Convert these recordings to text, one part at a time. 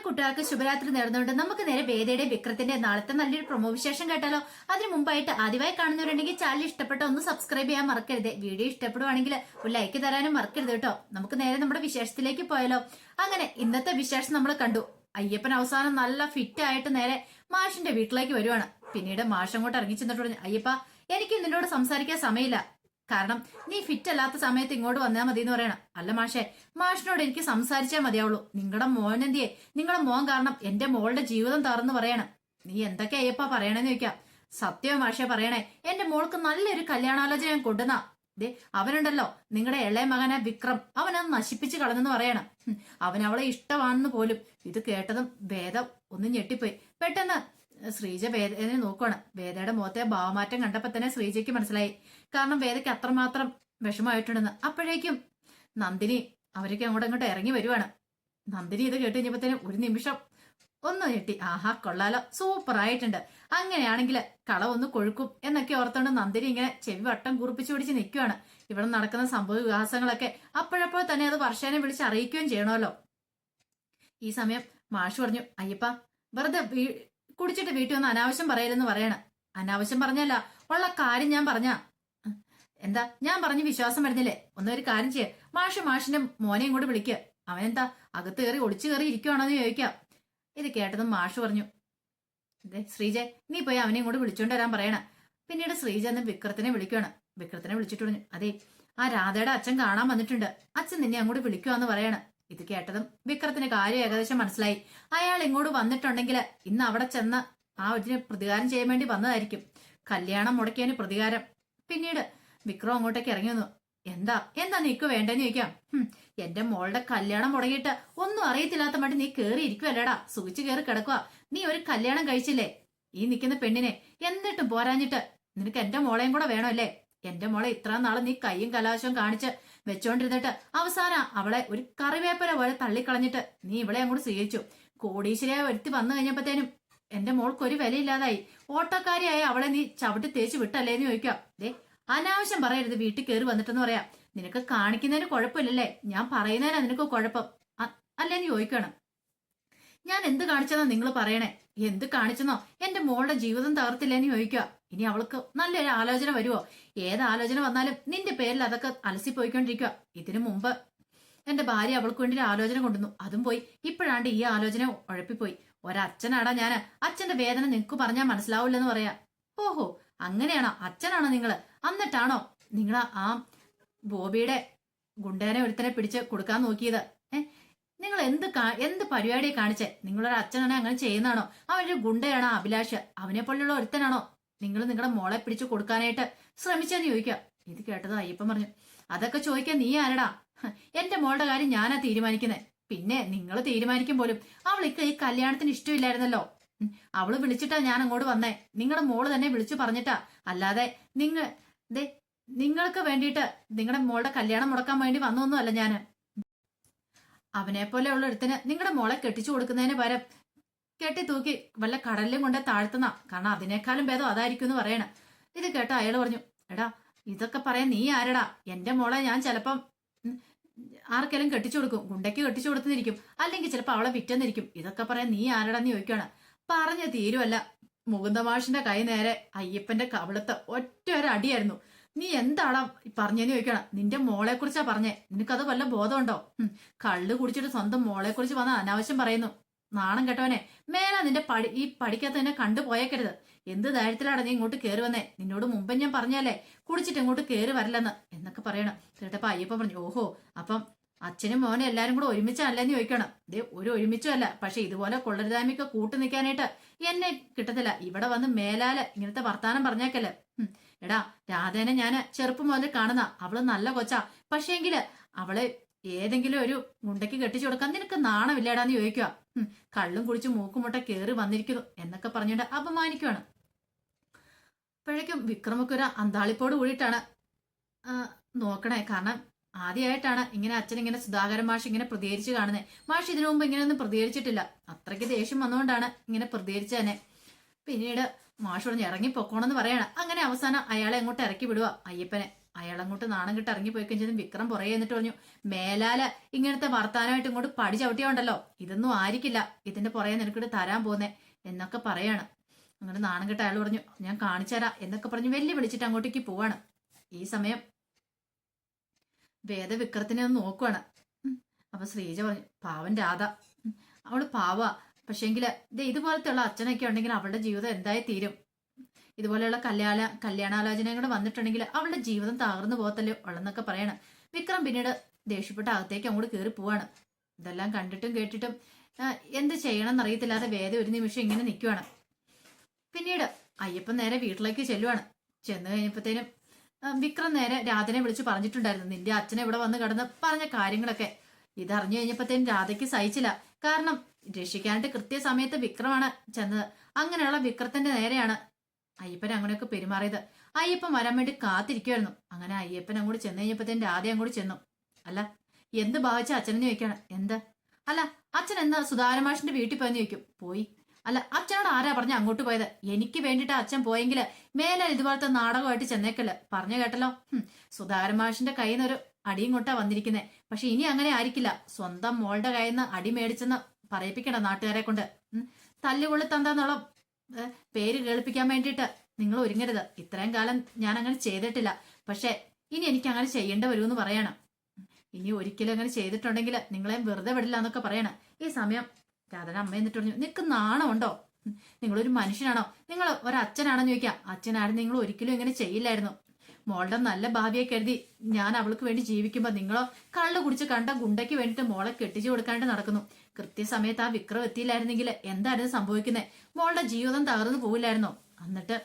കൂട്ടുകാർക്ക് ശുഭരാത്രി നേർന്നുകൊണ്ട് നമുക്ക് നേരെ വേദയുടെ വിക്രത്തിന്റെ നാളത്തെ നല്ലൊരു പ്രൊമോ വിശേഷം കേട്ടാലോ. അതിനു മുമ്പായിട്ട് ആദ്യമായി കാണുന്നവരുണ്ടെങ്കിൽ ചാനൽ ഇഷ്ടപ്പെട്ട ഒന്ന് സബ്സ്ക്രൈബ് ചെയ്യാൻ മറക്കരുത്. വീഡിയോ ഇഷ്ടപ്പെടുവാണെങ്കിൽ ഒരു ലൈക്ക് തരാനും മറക്കരുത് കേട്ടോ. നമുക്ക് നേരെ നമ്മുടെ വിശേഷത്തിലേക്ക് പോയാലോ. അങ്ങനെ ഇന്നത്തെ വിശേഷം നമ്മൾ കണ്ടു. അയ്യപ്പൻ അവസാനം നല്ല ഫിറ്റ് ആയിട്ട് നേരെ മാഷിന്റെ വീട്ടിലേക്ക് വരുവാണ്. പിന്നീട് മാഷ് അങ്ങോട്ട് ഇറങ്ങി ചെന്നിട്ട് പറഞ്ഞു, അയ്യപ്പ എനിക്ക് നിന്നോട് സംസാരിക്കാൻ സമയമില്ല. കാരണം നീ ഫിറ്റ് അല്ലാത്ത സമയത്ത് ഇങ്ങോട്ട് വന്നാൽ മതി എന്ന് പറയണം. അല്ല മാഷെ, മാഷിനോട് എനിക്ക് സംസാരിച്ചാൽ മതിയാവുള്ളൂ. നിങ്ങളുടെ മോൻ എന്തിയെ? നിങ്ങളുടെ മോൻ കാരണം എന്റെ മോളുടെ ജീവിതം തറന്ന് പറയണം. നീ എന്തൊക്കെ അയ്യപ്പ പറയണെന്ന് ചോദിക്കാം. സത്യം മാഷെ പറയണേ, എന്റെ മോൾക്ക് നല്ലൊരു കല്യാണാലോചന ഞാൻ കൊണ്ടുവന്നാ. ദേ അവനുണ്ടല്ലോ, നിങ്ങളുടെ ഇളയ മകനെ വിക്രം, അവനത് നശിപ്പിച്ച് കളഞ്ഞെന്ന് പറയണം. അവൻ അവളെ ഇഷ്ടമാണെന്ന് പോലും. ഇത് കേട്ടതും വേദ ഒന്ന് ഞെട്ടിപ്പോയി. പെട്ടെന്ന് ശ്രീജ വേദനെ നോക്കുവാണ്. വേദയുടെ മുഖത്തെ ഭാവമാറ്റം കണ്ടപ്പോ തന്നെ ശ്രീജയ്ക്ക് മനസ്സിലായി. കാരണം വേദയ്ക്ക് അത്രമാത്രം വിഷമമായിട്ടുണ്ടെന്ന്. അപ്പോഴേക്കും നന്ദിനി അവരൊക്കെ അങ്ങോട്ട് അങ്ങോട്ട് ഇറങ്ങി വരുവാണ്. നന്ദിനി ഇത് കേട്ട് കഴിഞ്ഞപ്പോഴത്തേനും ഒരു നിമിഷം ഒന്ന് ഞെട്ടി. ആഹാ കൊള്ളാലോ, സൂപ്പർ ആയിട്ടുണ്ട്. അങ്ങനെയാണെങ്കിൽ കള ഒന്ന് കൊഴുക്കും എന്നൊക്കെ ഓർത്തോണ്ട് നന്ദിനി ഇങ്ങനെ ചെവി വട്ടം കുറിപ്പിച്ചു പിടിച്ച് നിൽക്കുവാണ്. ഇവിടെ നടക്കുന്ന സംഭവ വികാസങ്ങളൊക്കെ അപ്പോഴപ്പോൾ തന്നെ അത് വർഷേനെ വിളിച്ച് അറിയിക്കുകയും ചെയ്യണമല്ലോ. ഈ സമയം മാഷ് പറഞ്ഞു, അയ്യപ്പ വെറുതെ കുടിച്ചിട്ട് വീട്ടിൽ വന്ന് അനാവശ്യം പറയലെന്ന് പറയണം. അനാവശ്യം പറഞ്ഞല്ല, ഉള്ള കാര്യം ഞാൻ പറഞ്ഞ. എന്താ ഞാൻ പറഞ്ഞ് വിശ്വാസം വരുന്നില്ലേ? ഒന്നൊരു കാര്യം ചെയ്യ, മാഷിന്റെ മോനെയും കൂടെ വിളിക്കുക. അവനെന്താ അകത്ത് കയറി ഒളിച്ചു കയറി ഇരിക്കുവാണോന്ന് ചോദിക്കാം. ഇത് കേട്ടതും മാഷ് പറഞ്ഞു, ശ്രീജ നീ പോയി അവനെയും കൂടെ വിളിച്ചോണ്ട് വരാൻ പറയണം. പിന്നീട് ശ്രീജ എന്ന് വിക്രത്തിനെ വിളിക്കുകയാണ്. വിക്രത്തിനെ വിളിച്ചിട്ട് പറഞ്ഞു, അതെ ആ രാധയുടെ അച്ഛൻ കാണാൻ വന്നിട്ടുണ്ട്, അച്ഛൻ നിന്നെ അങ്ങോട്ട് വിളിക്കുവാന്ന് പറയണം. ഇത് കേട്ടതും വിക്രത്തിന് കാര്യം ഏകദേശം മനസ്സിലായി. അയാൾ ഇങ്ങോട്ട് വന്നിട്ടുണ്ടെങ്കിൽ ഇന്ന് അവിടെ ചെന്ന് ആ ഇതിന് പ്രതികാരം ചെയ്യാൻ വേണ്ടി വന്നതായിരിക്കും. കല്യാണം മുടക്കിയതിന് പ്രതികാരം. പിന്നീട് വിക്രം അങ്ങോട്ടേക്ക് ഇറങ്ങി വന്നു. എന്താ നീക്ക് വേണ്ടെന്ന് ചോദിക്കാം. എന്റെ മോളുടെ കല്യാണം മുടങ്ങിയിട്ട് ഒന്നും അറിയത്തില്ലാത്ത മട്ടി നീ കേറി ഇരിക്കുവല്ലേടാ, സുഖിച്ചു കയറി കിടക്കുക. നീ ഒരു കല്യാണം കഴിച്ചില്ലേ ഈ നിൽക്കുന്ന പെണ്ണിനെ? എന്നിട്ടും പോരാഞ്ഞിട്ട് നിനക്ക് എന്റെ മോളെയും കൂടെ വേണമല്ലേ? എന്റെ മോളെ ഇത്ര നാളെ നീ കയ്യും കലാശവും കാണിച്ച് വെച്ചോണ്ടിരുന്നിട്ട് അവസാനം അവളെ ഒരു കറിവേപ്പല പോലെ തള്ളിക്കളഞ്ഞിട്ട് നീ ഇവളെ അങ്ങോട്ട് സ്വീകരിച്ചു. കോടീശ്വരയെ വരുത്തി വന്നു കഴിഞ്ഞപ്പോഴത്തേനും എന്റെ മോൾക്കൊരു വിലയില്ലാതായി. ഓട്ടക്കാരിയായ അവളെ നീ ചവിട്ടി തേച്ച് വിട്ടല്ലേന്ന് ചോദിക്കാം. ദേ അനാവശ്യം പറയരുത്, വീട്ടിൽ കയറി വന്നിട്ടെന്ന് പറയാം. നിനക്ക് കാണിക്കുന്നതിന് കുഴപ്പമില്ലല്ലേ, ഞാൻ പറയുന്നതിനാ നിനക്ക് കുഴപ്പം അല്ലേന്ന് ചോദിക്കണം. ഞാൻ എന്ത് കാണിച്ചെന്നാ നിങ്ങൾ പറയണേ? എന്ത് കാണിച്ചെന്നോ? എന്റെ മോളുടെ ജീവിതം തകർത്തില്ലേന്ന് ചോദിക്കുക. ഇനി അവൾക്ക് നല്ലൊരു ആലോചന വരുമോ? ഏത് ആലോചന വന്നാലും നിന്റെ പേരിൽ അതൊക്കെ അലസിപ്പോയിക്കൊണ്ടിരിക്കുക. ഇതിനു മുമ്പ് എന്റെ ഭാര്യ അവൾക്ക് വേണ്ടി ഒരു ആലോചന കൊണ്ടുവന്നു, അതും പോയി. ഇപ്പോഴാണ്ട് ഈ ആലോചന ഉഴപ്പിപ്പോയി. ഒരച്ഛനാടാ ഞാന്, അച്ഛന്റെ വേദന നിനക്ക് പറഞ്ഞാൽ മനസ്സിലാവില്ലെന്ന് പറയാ. ഓഹോ അങ്ങനെയാണോ? അച്ഛനാണോ നിങ്ങള്? എന്നിട്ടാണോ നിങ്ങൾ ആ ബോബിയുടെ ഗുണ്ടേനെ ഒരുത്തനെ പിടിച്ച് കൊടുക്കാൻ നോക്കിയത്? നിങ്ങൾ എന്ത് പരിപാടിയെ കാണിച്ചേ? നിങ്ങളൊരു അച്ഛനാണെ അങ്ങനെ ചെയ്യുന്നതാണോ? അവനൊരു ഗുണ്ടയാണോ അഭിലാഷ്? അവനെ പോലുള്ള ഒരുത്തനാണോ നിങ്ങൾ നിങ്ങളുടെ മോളെ പിടിച്ചു കൊടുക്കാനായിട്ട് ശ്രമിച്ചെന്ന് ചോദിക്കാം. ഇത് കേട്ടത് അയ്യപ്പൻ പറഞ്ഞു, അതൊക്കെ ചോദിക്കാൻ നീ ആരടാ? എന്റെ മോളുടെ കാര്യം ഞാനാ തീരുമാനിക്കുന്നത്. പിന്നെ നിങ്ങൾ തീരുമാനിക്കും പോലും. അവൾക്ക് ഈ കല്യാണത്തിന് ഇഷ്ടമില്ലായിരുന്നല്ലോ. അവള് വിളിച്ചിട്ടാ ഞാൻ അങ്ങോട്ട് വന്നേ. നിങ്ങളുടെ മോള് തന്നെ വിളിച്ചു പറഞ്ഞിട്ടാ. അല്ലാതെ നിങ്ങൾക്ക് വേണ്ടിയിട്ട് നിങ്ങളുടെ മോളുടെ കല്യാണം മുടക്കാൻ വേണ്ടി വന്നൊന്നും അല്ല ഞാന്. അവനെ പോലെ ഉള്ള ഒരുത്തിന് നിങ്ങളുടെ മോളെ കെട്ടിച്ചു കൊടുക്കുന്നതിന് പകരം കെട്ടി തൂക്കി വല്ല കടലിലും കൊണ്ട് താഴ്ത്തുന്ന. കാരണം അതിനേക്കാളും ഭേദം അതായിരിക്കും എന്ന് പറയണം. ഇത് കേട്ട അയാൾ പറഞ്ഞു, എടാ ഇതൊക്കെ പറയാൻ നീ ആരടാ? എന്റെ മോളെ ഞാൻ ചിലപ്പം ആർക്കെങ്കിലും കെട്ടിച്ചു കൊടുക്കും, ഗുണ്ടയ്ക്ക് കെട്ടിച്ചു കൊടുത്തിരിക്കും, അല്ലെങ്കിൽ ചിലപ്പോൾ അവളെ വിറ്റെന്നിരിക്കും. ഇതൊക്കെ പറയാൻ നീ ആരടാന്ന് ചോദിക്കുകയാണ്. പറഞ്ഞ തീരുവല്ല. മുകുന്ദമാഷിന്റെ കൈ നേരെ അയ്യപ്പന്റെ കവിളത്ത് ഒറ്റ ഒരു അടിയായിരുന്നു. നീ എന്താടാ പറഞ്ഞെന്ന് ചോദിക്കണം. നിന്റെ മോളെ കുറിച്ചാ പറഞ്ഞേ, നിനക്കത് വല്ല ബോധമുണ്ടോ? കള്ള് കുടിച്ചിട്ട് സ്വന്തം മോളെ കുറിച്ച് വന്ന അനാവശ്യം പറയുന്നു. നാണം കേട്ടവനെ, മേല നിന്റെ ഈ പഠിക്കാത്ത തന്നെ കണ്ടുപോയേക്കരുത്. എന്ത് ധൈര്യത്തിലാണ് നീ ഇങ്ങോട്ട് കയറി വന്നേ? നിന്നോട് മുമ്പ് ഞാൻ പറഞ്ഞല്ലേ കുടിച്ചിട്ട് ഇങ്ങോട്ട് കയറി വരില്ലെന്ന് എന്നൊക്കെ പറയണം. കേട്ടപ്പോ അയ്യപ്പ പറഞ്ഞു, ഓഹോ അപ്പം അച്ഛനും മോനും എല്ലാരും കൂടെ ഒരുമിച്ചല്ലെന്ന് ചോദിക്കണം. ഒരു ഒരുമിച്ചും അല്ല, പക്ഷെ ഇതുപോലെ കൊള്ളരുതായ്മയൊക്കെ കൂട്ടു നിൽക്കാനായിട്ട് എന്നെ കിട്ടത്തില്ല. ഇവിടെ വന്ന് മേലാല് ഇങ്ങനത്തെ വർത്താനം പറഞ്ഞേക്കല്ലേ. എടാ രാധേനെ ഞാൻ ചെറുപ്പം മുതൽ കാണുന്ന, അവള് നല്ല കൊച്ചാ. പക്ഷേങ്കില് അവളെ ഏതെങ്കിലും ഒരു ഗുണ്ടയ്ക്ക് കെട്ടിച്ചു കൊടുക്കാൻ നിനക്ക് നാണമില്ലേടാന്ന് ചോദിക്കുക. കള്ളും കുടിച്ച് മൂക്കുമുട്ട കേറി വന്നിരിക്കുന്നു എന്നൊക്കെ പറഞ്ഞിട്ട് അപമാനിക്കുവാണ്. അപ്പോഴേക്കും വിക്രമൊക്കെ ഒരു അന്താളിപ്പോട് കൂടിയിട്ടാണ് നോക്കണേ. കാരണം ആദ്യമായിട്ടാണ് ഇങ്ങനെ അച്ഛൻ ഇങ്ങനെ സുധാകരൻ മാഷ് ഇങ്ങനെ പ്രതികരിച്ച് കാണുന്നത്. മാഷ് ഇതിനു മുമ്പ് ഇങ്ങനെയൊന്നും പ്രതികരിച്ചിട്ടില്ല. അത്രയ്ക്ക് ദേഷ്യം വന്നുകൊണ്ടാണ് ഇങ്ങനെ പ്രതികരിച്ചു തന്നെ. പിന്നീട് മാഷ് പറഞ്ഞ് ഇറങ്ങി പൊക്കോണെന്ന് പറയണം. അങ്ങനെ അവസാനം അയാളെ അങ്ങോട്ട് ഇറക്കി വിടുക അയ്യപ്പനെ. അയാൾ അങ്ങോട്ട് നാണം കിട്ട് ഇറങ്ങിപ്പോയി കഴിഞ്ഞതും വിക്രം പുറകെ എന്നിട്ട് പറഞ്ഞു, മേലാല് ഇങ്ങനത്തെ വർത്താനമായിട്ട് ഇങ്ങോട്ട് പടി ചവിട്ടിയോണ്ടല്ലോ, ഇതൊന്നും ആയിരിക്കില്ല ഇതിന്റെ പുറകെ നിനക്കിട്ട് തരാൻ പോന്നേ എന്നൊക്കെ പറയാണ്. അങ്ങനെ നാണം കിട്ട അയാൾ പറഞ്ഞു, ഞാൻ കാണിച്ചുതരാ എന്നൊക്കെ പറഞ്ഞ് വിളിച്ചിട്ട് അങ്ങോട്ടേക്ക് പോവാണ്. ഈ സമയം വേദ വിക്രത്തിനെ ഒന്ന് നോക്കുവാണ്. അപ്പൊ ശ്രീജ പറഞ്ഞു, പാവൻ രാധ, അവള് പാവാ, പക്ഷേങ്കില് ഇതുപോലത്തെ ഉള്ള അച്ഛനൊക്കെ ഉണ്ടെങ്കിൽ അവളുടെ ജീവിതം എന്തായി തീരും. ഇതുപോലെയുള്ള കല്യാണാലോചനയും കൂടെ വന്നിട്ടുണ്ടെങ്കിൽ അവളുടെ ജീവിതം തകർന്നു പോകത്തല്ലേ ഉള്ളെന്നൊക്കെ പറയണം. വിക്രം പിന്നീട് ദേഷ്യപ്പെട്ട അകത്തേക്ക് അങ്ങോട്ട് കയറി പോവാണ്. ഇതെല്ലാം കണ്ടിട്ടും കേട്ടിട്ടും എന്ത് ചെയ്യണം എന്നറിയത്തില്ലാതെ വേദ ഒരു നിമിഷം ഇങ്ങനെ നിൽക്കുവാണ്. പിന്നീട് അയ്യപ്പൻ നേരെ വീട്ടിലേക്ക് ചെല്ലുവാണ്. ചെന്ന് കഴിഞ്ഞപ്പോഴത്തേനും വിക്രം നേരെ രാധനെ വിളിച്ച് പറഞ്ഞിട്ടുണ്ടായിരുന്നു, നിന്റെ അച്ഛനെ ഇവിടെ വന്ന് കിടന്ന് പറഞ്ഞ കാര്യങ്ങളൊക്കെ. ഇതറിഞ്ഞു കഴിഞ്ഞപ്പോഴത്തേനും രാധയ്ക്ക് സഹിച്ചില്ല. കാരണം രക്ഷിക്കാനായിട്ട് കൃത്യസമയത്ത് വിക്രമാണ് ചെന്നത്. അങ്ങനെയുള്ള വിക്രത്തിന്റെ നേരെയാണ് അയ്യപ്പൻ അങ്ങനെയൊക്കെ പെരുമാറിയത്. അയ്യപ്പൻ വരാൻ വേണ്ടി കാത്തിരിക്കുമായിരുന്നു. അങ്ങനെ അയ്യപ്പൻ അങ്ങോട്ട് ചെന്ന് കഴിഞ്ഞപ്പോഴത്തേനും രാധ അങ്ങോട്ട് ചെന്നു. അല്ല, എന്ത് ഭാവിച്ച അച്ഛനെന്ന് ചോദിക്കാണ്. എന്ത്? അല്ല, അച്ഛൻ എന്നാ സുധാരമാഷിന്റെ വീട്ടിൽ പോയെന്ന് ചോദിക്കും. പോയി. അല്ല, അച്ഛനോട് ആരാ പറഞ്ഞ അങ്ങോട്ട് പോയത്? എനിക്ക് വേണ്ടിയിട്ട് അച്ഛൻ പോയെങ്കിൽ മേലെ ഇതുപോലത്തെ നാടകമായിട്ട് ചെന്നേക്കല്ല. പറഞ്ഞു കേട്ടല്ലോ. സുധാരമാഷിന്റെ കയ്യിൽ നിന്നൊരു അടിയും കൊണ്ടാ വന്നിരിക്കുന്നേ. പക്ഷെ ഇനി അങ്ങനെ ആയിരിക്കില്ല. സ്വന്തം മോളുടെ കയ്യിൽ നിന്ന് അടി മേടിച്ചെന്ന് പറയിപ്പിക്കണ്ട നാട്ടുകാരെ കൊണ്ട്. തല്ലുകൊള്ളി തന്താന്നുള്ള പേര് കേൾപ്പിക്കാൻ വേണ്ടിയിട്ട് നിങ്ങൾ ഒരുങ്ങരുത്. ഇത്രയും കാലം ഞാൻ അങ്ങനെ ചെയ്തിട്ടില്ല. പക്ഷെ ഇനി എനിക്ക് അങ്ങനെ ചെയ്യേണ്ടി വരുമെന്ന് പറയണം. ഇനി ഒരിക്കലും അങ്ങനെ ചെയ്തിട്ടുണ്ടെങ്കിൽ നിങ്ങളെയും വെറുതെ വിടില്ല എന്നൊക്കെ പറയണം. ഈ സമയം രാധന അമ്മ എന്നിട്ട് പറഞ്ഞു, നിനക്ക് നാണമുണ്ടോ? നിങ്ങളൊരു മനുഷ്യനാണോ? നിങ്ങൾ ഒരച്ഛനാണെന്ന് ചോദിക്കാം. അച്ഛനായിരുന്നു നിങ്ങൾ ഒരിക്കലും ഇങ്ങനെ ചെയ്യില്ലായിരുന്നു. മോളുടെ നല്ല ഭാവിയെ കരുതി ഞാൻ അവൾക്ക് വേണ്ടി ജീവിക്കുമ്പോ നിങ്ങളോ കള്ളു കുടിച്ച് കണ്ട ഗുണ്ടയ്ക്ക് വേണ്ടിയിട്ട് മോളെ കെട്ടിച്ചു കൊടുക്കാണ്ട് നടക്കുന്നു. കൃത്യസമയത്ത് ആ വിക്രം എത്തിയില്ലായിരുന്നെങ്കിൽ എന്തായിരുന്നു സംഭവിക്കുന്നത്? മോളുടെ ജീവിതം തകർന്നു പോവില്ലായിരുന്നോ? എന്നിട്ട്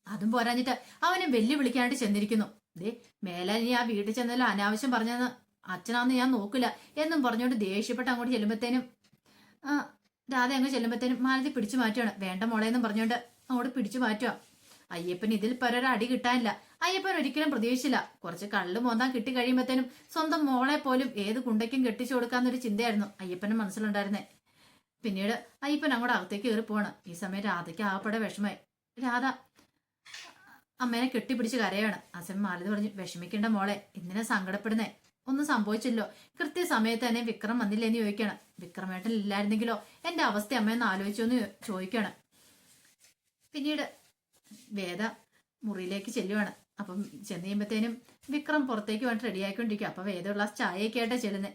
അതും പോരാഞ്ഞിട്ട് അവനെ വെല്ലുവിളിക്കാണ്ട് ചെന്നിരിക്കുന്നു. മേലെ നീ ആ വീട്ടിൽ ചെന്നാലും അനാവശ്യം പറഞ്ഞെന്ന് അച്ഛനാന്ന് ഞാൻ നോക്കില്ല എന്നും പറഞ്ഞുകൊണ്ട് ദേഷ്യപ്പെട്ട് അങ്ങോട്ട് ചെല്ലുമ്പത്തേനും രാധ അങ്ങ് ചെല്ലുമ്പത്തേനും മാലതി പിടിച്ചു മാറ്റുകയാണ്. വേണ്ട മോളെ എന്നും പറഞ്ഞുകൊണ്ട് അങ്ങോട്ട് പിടിച്ചു മാറ്റുക. അയ്യപ്പൻ ഇതിൽ പരൊരു അടി കിട്ടാനില്ല. അയ്യപ്പൻ ഒരിക്കലും പ്രതീക്ഷിച്ചില്ല. കുറച്ച് കള്ളു മോന്താൻ കിട്ടി കഴിയുമ്പത്തേനും സ്വന്തം മോളെ പോലും ഏത് കുണ്ടയ്ക്കും കെട്ടിച്ചു കൊടുക്കാന്നൊരു ചിന്തയായിരുന്നു അയ്യപ്പന്റെ മനസ്സിലുണ്ടായിരുന്നേ. പിന്നീട് അയ്യപ്പൻ അങ്ങോട്ട് അകത്തേക്ക് കയറി പോവാണ്. ഈ സമയം രാധയ്ക്ക് ആകപ്പെടെ വിഷമായി. രാധ അമ്മേനെ കെട്ടിപ്പിടിച്ച് കരയാണ്. ആ സമയം മാലതി പറഞ്ഞു, വിഷമിക്കേണ്ട മോളെ, എന്തിനാ സങ്കടപ്പെടുന്നേ? ഒന്നും സംഭവിച്ചില്ലോ. കൃത്യസമയത്ത് തന്നെ വിക്രം വന്നില്ലേന്ന് ചോദിക്കണം. വിക്രമേട്ടൻ ഇല്ലായിരുന്നെങ്കിലോ എന്റെ അവസ്ഥ അമ്മയെന്ന് ആലോചിച്ചോന്ന് ചോദിക്കാണ്. പിന്നീട് വേദ മുറിയിലേക്ക് ചെല്ലുവാണ്. അപ്പം ചെന്ന് കഴിയുമ്പത്തേനും വിക്രം പുറത്തേക്ക് വേണ്ടി റെഡി ആയിക്കൊണ്ടിരിക്കുക. അപ്പൊ വേദ ഒരു ഗ്ലാസ് ചായയൊക്കെ ആയിട്ടാ ചെല്ലുന്നത്.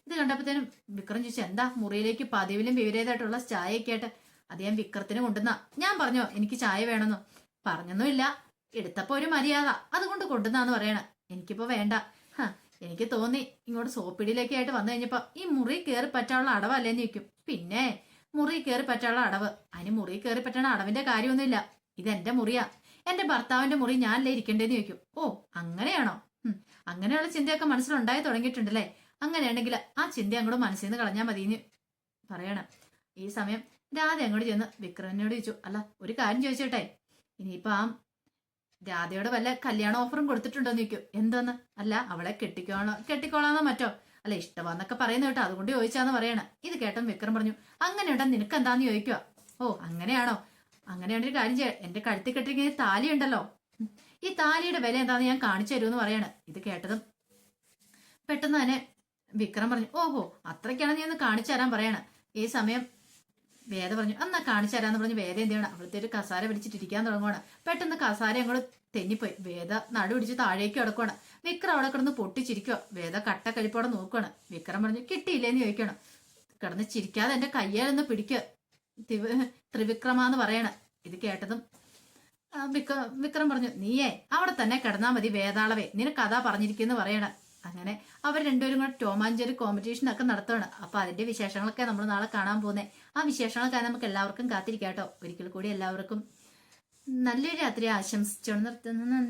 ഇത് കണ്ടപ്പോഴത്തേനും വിക്രം ചോദിച്ചു, എന്താ മുറിയിലേക്ക് പതിവിലും വിവരേതായിട്ടുള്ള ചായയൊക്കെ ആയിട്ട്? അത് ഞാൻ വിക്രത്തിന് കൊണ്ടുവന്ന. ഞാൻ പറഞ്ഞോ എനിക്ക് ചായ വേണമെന്നോ? പറഞ്ഞൊന്നുമില്ല, എടുത്തപ്പോ ഒരു മര്യാദ അതുകൊണ്ട് കൊണ്ടുവന്നാന്ന് പറയണ. എനിക്കിപ്പോ വേണ്ട. എനിക്ക് തോന്നി ഇങ്ങോട്ട് സോപ്പിടിയിലേക്ക് ആയിട്ട് വന്നു കഴിഞ്ഞപ്പോ ഈ മുറി കയറി പറ്റാനുള്ള അടവല്ലേന്ന് ചോദിക്കും. പിന്നെ മുറി കയറി പറ്റാനുള്ള അടവ്? അതിന് മുറി കയറി പറ്റണ അടവിന്റെ കാര്യമൊന്നുമില്ല. ഇതെന്റെ മുറിയാ, എന്റെ ഭർത്താവിന്റെ മുറി ഞാനല്ലേ ഇരിക്കേണ്ടതെന്ന് ചോദിക്കും. ഓ അങ്ങനെയാണോ? അങ്ങനെയുള്ള ചിന്തയൊക്കെ മനസ്സിലുണ്ടായി തുടങ്ങിയിട്ടുണ്ടല്ലേ? അങ്ങനെയാണെങ്കിൽ ആ ചിന്ത അങ്ങോട്ട് മനസ്സിൽ നിന്ന് കളഞ്ഞാൽ മതിയെന്ന് പറയണം. ഈ സമയം രാധ അങ്ങോട്ട് ചെന്ന് വിക്രമിനോട് ചോദിച്ചു, അല്ല ഒരു കാര്യം ചോദിച്ചോട്ടെ, ഇനിയിപ്പോ ആ രാധയോട് വല്ല കല്യാണ ഓഫറും കൊടുത്തിട്ടുണ്ടോന്ന് ചോദിക്കും. എന്തോന്ന്? അല്ല അവളെ കെട്ടിക്കോളാന്നോ മറ്റോ? അല്ല ഇഷ്ടമാന്നൊക്കെ പറയുന്ന കേട്ടോ, അതുകൊണ്ട് ചോദിച്ചാന്ന് പറയണ. ഇത് കേട്ടോ വിക്രം പറഞ്ഞു, അങ്ങനെയുണ്ടോ നിനക്ക് എന്താന്ന് ചോദിക്കുക. ഓ അങ്ങനെയാണോ? അങ്ങനെയാണൊരു കാര്യം ചെയ്യാം, എന്റെ കഴുത്തിൽ കെട്ടിരിക്കുന്ന താലി ഉണ്ടല്ലോ, ഈ താലിയുടെ വില എന്താന്ന് ഞാൻ കാണിച്ചു തരുമെന്ന് പറയാണ്. ഇത് കേട്ടതും പെട്ടെന്ന് തന്നെ വിക്രം പറഞ്ഞു, ഓഹോ അത്രയ്ക്കാണെന്ന് ഞാൻ കാണിച്ചു തരാൻ പറയണം. ഈ സമയം വേദ പറഞ്ഞു, എന്നാ കാണിച്ചു തരാന്ന് പറഞ്ഞ് വേദ എന്ത് ചെയ്യണം, അവിടുത്തെ ഒരു കസാര പിടിച്ചിട്ടിരിക്കാൻ തുടങ്ങുവാണ്. പെട്ടെന്ന് കസാര അങ്ങോട്ട് തെന്നിപ്പോയി. വേദ നടു പിടിച്ച് താഴേക്ക് കിടക്കുവാണ്. വിക്രം അവിടെ കിടന്ന് പൊട്ടിച്ചിരിക്കുക. വേദ കട്ട കഴിപ്പോടെ നോക്കുവാണ്. വിക്രം പറഞ്ഞു, കിട്ടിയില്ലേന്ന് ചോദിക്കണം. കിടന്ന് ചിരിക്കാതെ എന്റെ കയ്യാലൊന്ന് പിടിക്കുക ത്രിവിക്രമാന്ന് പറയണ. ഇത് കേട്ടതും വിക്രം പറഞ്ഞു, നീയേ അവിടെ തന്നെ കിടന്നാ മതി വേദാളവേ, നിനക്ക് കഥ പറഞ്ഞിരിക്കുന്നു പറയണ. അങ്ങനെ അവർ രണ്ടുപേരും കൂടെ ടോമാഞ്ചേരി കോമ്പറ്റീഷനൊക്കെ നടത്തുകയാണ്. അപ്പൊ അതിന്റെ വിശേഷങ്ങളൊക്കെ നമ്മൾ നാളെ കാണാൻ പോകുന്നത്. ആ വിശേഷങ്ങളൊക്കെ നമുക്ക് എല്ലാവർക്കും കാത്തിരിക്കാട്ടോ. ഒരിക്കൽ കൂടി എല്ലാവർക്കും നല്ലൊരു രാത്രി ആശംസിച്ചോണ്ട് നിർത്തുന്നു.